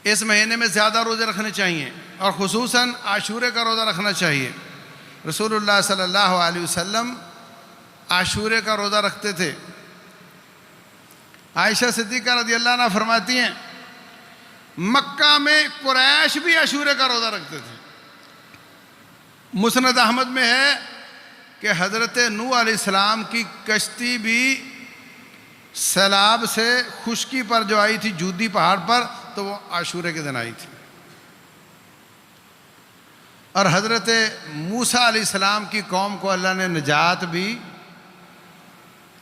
اس مہینے میں زیادہ روزے رکھنے چاہیے، اور خصوصاً عاشورے کا روزہ رکھنا چاہیے۔ رسول اللہ صلی اللہ علیہ وسلم عاشورے کا روزہ رکھتے تھے۔ عائشہ صدیقہ رضی اللہ عنہ فرماتی ہیں مکہ میں قریش بھی عاشورے کا روزہ رکھتے تھے۔ مسند احمد میں ہے کہ حضرت نوح علیہ السلام کی کشتی بھی سیلاب سے خشکی پر جو آئی تھی جودی پہاڑ پر، تو وہ عاشورے کے دن آئی تھی۔ اور حضرت موسیٰ علیہ السلام کی قوم کو اللہ نے نجات بھی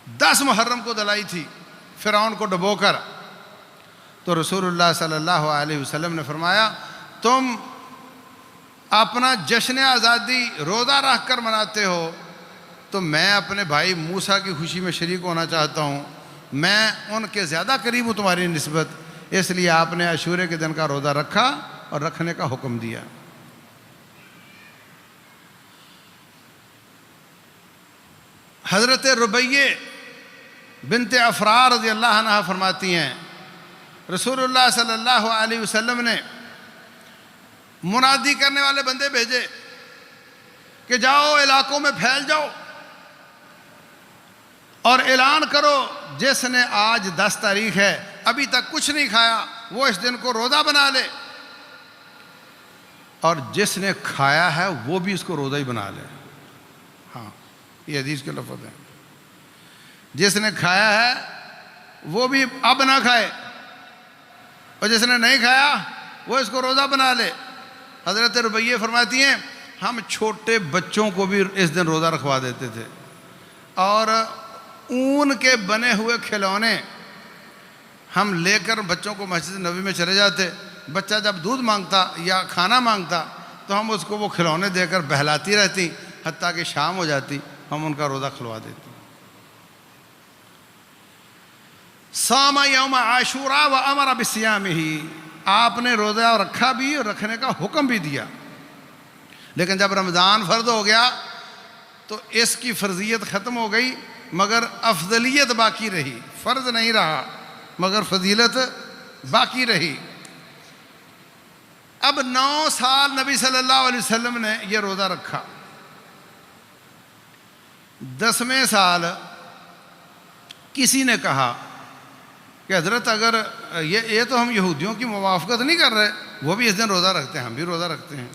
10 محرم کو دلائی تھی فرعون کو ڈبو کر۔ تو رسول اللہ صلی اللہ علیہ وسلم نے فرمایا تم اپنا جشن آزادی روزہ رکھ کر مناتے ہو، تو میں اپنے بھائی موسیٰ کی خوشی میں شریک ہونا چاہتا ہوں، میں ان کے زیادہ قریب ہوں تمہاری نسبت، اس لیے آپ نے عاشورے کے دن کا روزہ رکھا اور رکھنے کا حکم دیا۔ حضرت ربیہ بنت افرا رضی اللہ عنہ فرماتی ہیں رسول اللہ صلی اللہ علیہ وسلم نے منادی کرنے والے بندے بھیجے کہ جاؤ علاقوں میں پھیل جاؤ اور اعلان کرو جس نے آج 10 تاریخ ہے ابھی تک کچھ نہیں کھایا وہ اس دن کو روزہ بنا لے، اور جس نے کھایا ہے وہ بھی اس کو روزہ ہی بنا لے۔ ہاں، یہ حدیث کے لفظ ہیں، جس نے کھایا ہے وہ بھی اب نہ کھائے، اور جس نے نہیں کھایا وہ اس کو روزہ بنا لے۔ حضرت ربیہ فرماتی ہیں ہم چھوٹے بچوں کو بھی اس دن روزہ رکھوا دیتے تھے، اور اون کے بنے ہوئے کھلونے ہم لے کر بچوں کو مسجد نبوی میں چلے جاتے، بچہ جب دودھ مانگتا یا کھانا مانگتا تو ہم اس کو وہ کھلونے دے کر بہلاتی رہتی، حتیٰ کہ شام ہو جاتی ہم ان کا روزہ کھلوا دیتے۔ صام یوم عاشوراء وامر بصیامہ، آپ نے روزہ رکھا بھی اور رکھنے کا حکم بھی دیا، لیکن جب رمضان فرض ہو گیا تو اس کی فرضیت ختم ہو گئی مگر افضلیت باقی رہی، فرض نہیں رہا مگر فضیلت باقی رہی۔ اب 9 سال نبی صلی اللہ علیہ وسلم نے یہ روزہ رکھا، 10ویں سال کسی نے کہا کہ حضرت اگر یہ تو ہم یہودیوں کی موافقت نہیں کر رہے، وہ بھی اس دن روزہ رکھتے ہیں، ہم بھی روزہ رکھتے ہیں۔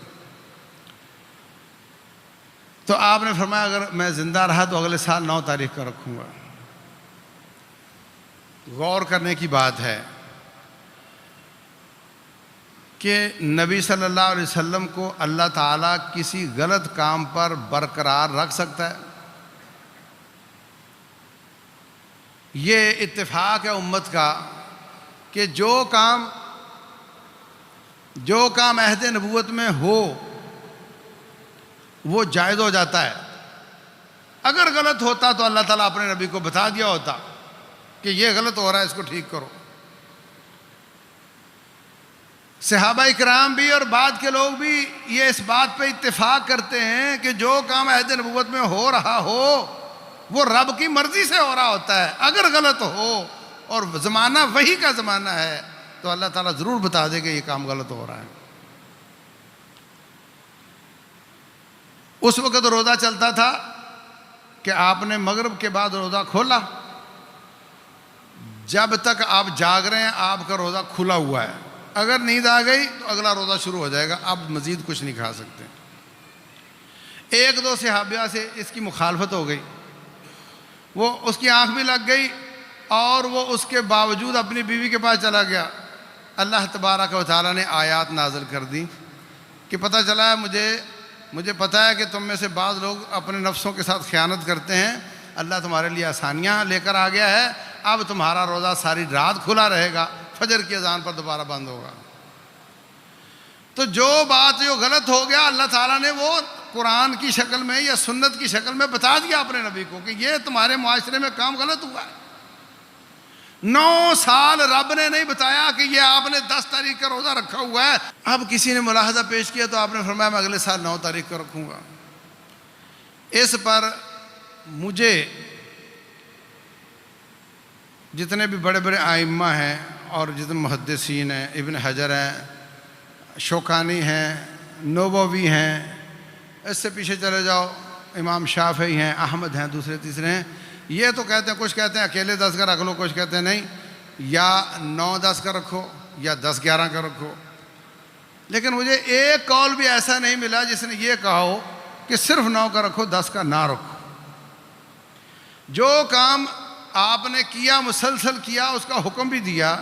تو آپ نے فرمایا اگر میں زندہ رہا تو اگلے سال 9 تاریخ کا رکھوں گا۔ غور کرنے کی بات ہے کہ نبی صلی اللہ علیہ وسلم کو اللہ تعالیٰ کسی غلط کام پر برقرار رکھ سکتا ہے؟ یہ اتفاق ہے امت کا کہ جو کام عہد نبوت میں ہو وہ جائز ہو جاتا ہے۔ اگر غلط ہوتا تو اللہ تعالیٰ اپنے نبی کو بتا دیا ہوتا کہ یہ غلط ہو رہا ہے، اس کو ٹھیک کرو۔ صحابہ اکرام بھی اور بعد کے لوگ بھی یہ اس بات پہ اتفاق کرتے ہیں کہ جو کام عہد نبوت میں ہو رہا ہو وہ رب کی مرضی سے ہو رہا ہوتا ہے، اگر غلط ہو اور زمانہ وحی کا زمانہ ہے تو اللہ تعالیٰ ضرور بتا دے کہ یہ کام غلط ہو رہا ہے۔ اس وقت روزہ چلتا تھا کہ آپ نے مغرب کے بعد روزہ کھولا، جب تک آپ جاگ رہے ہیں آپ کا روزہ کھلا ہوا ہے، اگر نیند آ گئی تو اگلا روزہ شروع ہو جائے گا، اب مزید کچھ نہیں کھا سکتے۔ 1-2 صحابیہ سے اس کی مخالفت ہو گئی، وہ اس کی آنکھ بھی لگ گئی اور وہ اس کے باوجود اپنی بیوی کے پاس چلا گیا۔ اللہ تبارک و تعالیٰ نے آیات نازل کر دی کہ پتہ چلا ہے مجھے پتہ ہے کہ تم میں سے بعض لوگ اپنے نفسوں کے ساتھ خیانت کرتے ہیں، اللہ تمہارے لیے آسانیاں لے کر آ گیا ہے، اب تمہارا روزہ ساری رات کھلا رہے گا، فجر کی اذان پر دوبارہ بند ہوگا۔ تو جو بات جو غلط ہو گیا اللہ تعالیٰ نے وہ قرآن کی شکل میں یا سنت کی شکل میں بتا دیا اپنے نبی کو کہ یہ تمہارے معاشرے میں کام غلط ہوا ہے۔ 9 سال رب نے نہیں بتایا کہ یہ آپ نے 10 تاریخ کا روزہ رکھا ہوا ہے۔ اب کسی نے ملاحظہ پیش کیا تو آپ نے فرمایا میں اگلے سال 9 تاریخ کا رکھوں گا۔ اس پر مجھے جتنے بھی بڑے بڑے ائمہ ہیں اور جتنے محدثین ہیں، ابن حجر ہیں، شوکانی ہیں، نووی ہیں، اس سے پیچھے چلے جاؤ امام شافعی ہیں، احمد ہیں، دوسرے تیسرے ہیں، یہ تو کہتے ہیں، کچھ کہتے ہیں اکیلے 10 کا رکھ لو، کچھ کہتے ہیں نہیں، یا 9-10 کا رکھو یا 10-11 کا رکھو۔ لیکن مجھے ایک قول بھی ایسا نہیں ملا جس نے یہ کہا ہو کہ صرف 9 کا رکھو، 10 کا نہ رکھو۔ جو کام آپ نے کیا، مسلسل کیا، اس کا حکم بھی دیا،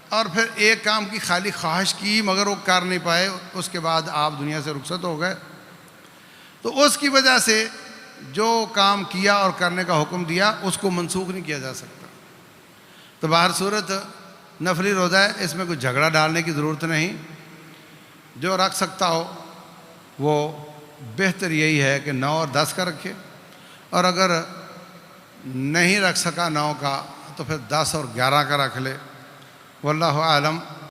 اور پھر ایک کام کی خالی خواہش کی مگر وہ کر نہیں پائے، اس کے بعد آپ دنیا سے رخصت ہو گئے، تو اس کی وجہ سے جو کام کیا اور کرنے کا حکم دیا اس کو منسوخ نہیں کیا جا سکتا۔ تو باہر صورت نفلی روزہ ہے، اس میں کوئی جھگڑا ڈالنے کی ضرورت نہیں، جو رکھ سکتا ہو وہ بہتر یہی ہے کہ 9 اور 10 کا رکھے، اور اگر نہیں رکھ سکا 9 کا تو پھر 10 اور 11 کا رکھ لے۔ واللہ اعلم۔